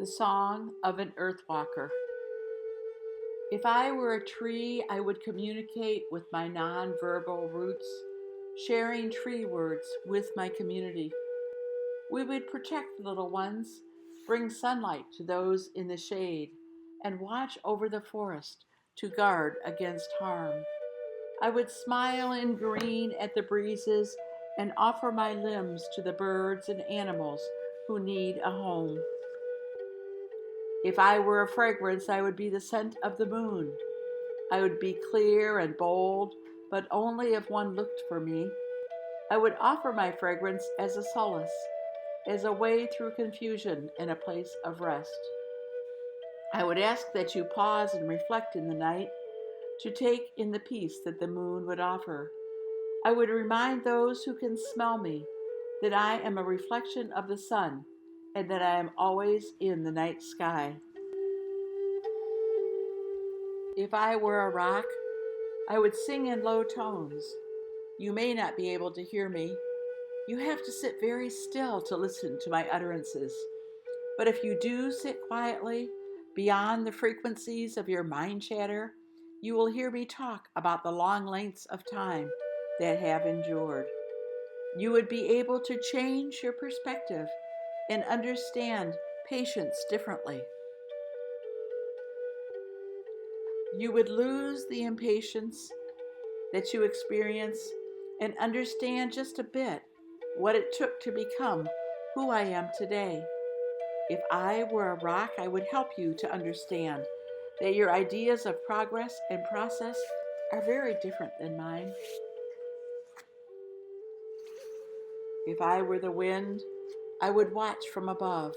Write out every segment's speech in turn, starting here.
The Song of an Earthwalker. If I were a tree, I would communicate with my non-verbal roots, sharing tree words with my community. We would protect little ones, bring sunlight to those in the shade, and watch over the forest to guard against harm. I would smile in green at the breezes and offer my limbs to the birds and animals who need a home. If I were a fragrance, I would be the scent of the moon. I would be clear and bold, but only if one looked for me. I would offer my fragrance as a solace, as a way through confusion and a place of rest. I would ask that you pause and reflect in the night, to take in the peace that the moon would offer. I would remind those who can smell me that I am a reflection of the sun and that I am always in the night sky. If I were a rock, I would sing in low tones. You may not be able to hear me. You have to sit very still to listen to my utterances. But if you do sit quietly, beyond the frequencies of your mind chatter, you will hear me talk about the long lengths of time that have endured. You would be able to change your perspective and understand patience differently. You would lose the impatience that you experience and understand just a bit what it took to become who I am today. If I were a rock, I would help you to understand that your ideas of progress and process are very different than mine. If I were the wind, I would watch from above.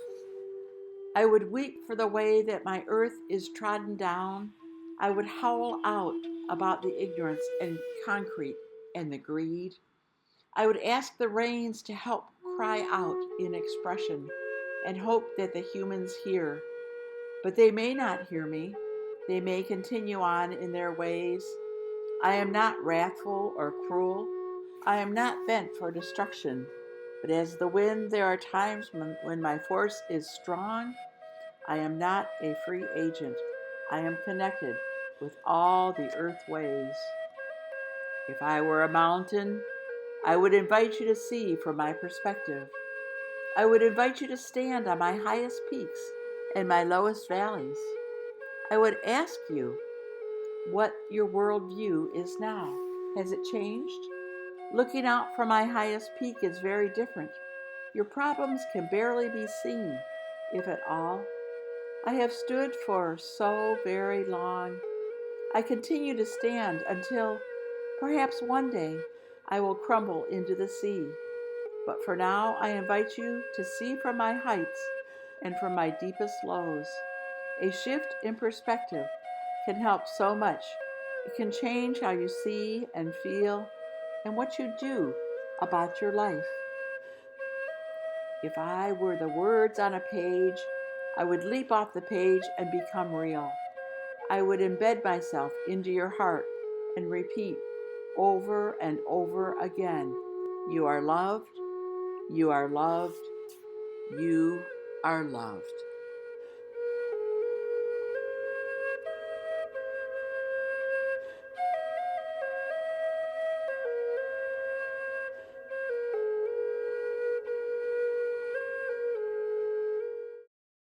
I would weep for the way that my earth is trodden down. I would howl out about the ignorance and concrete and the greed. I would ask the rains to help cry out in expression and hope that the humans hear. But they may not hear me. They may continue on in their ways. I am not wrathful or cruel. I am not bent for destruction. But as the wind, there are times when my force is strong. I am not a free agent. I am connected with all the earth ways. If I were a mountain, I would invite you to see from my perspective. I would invite you to stand on my highest peaks and my lowest valleys. I would ask you what your worldview is now. Has it changed? Looking out from my highest peak is very different. Your problems can barely be seen, if at all. I have stood for so very long. I continue to stand until perhaps one day I will crumble into the sea. But for now, I invite you to see from my heights and from my deepest lows. A shift in perspective can help so much. It can change how you see and feel and what you do about your life. If I were the words on a page, I would leap off the page and become real. I would embed myself into your heart and repeat over and over again, you are loved, you are loved, you are loved.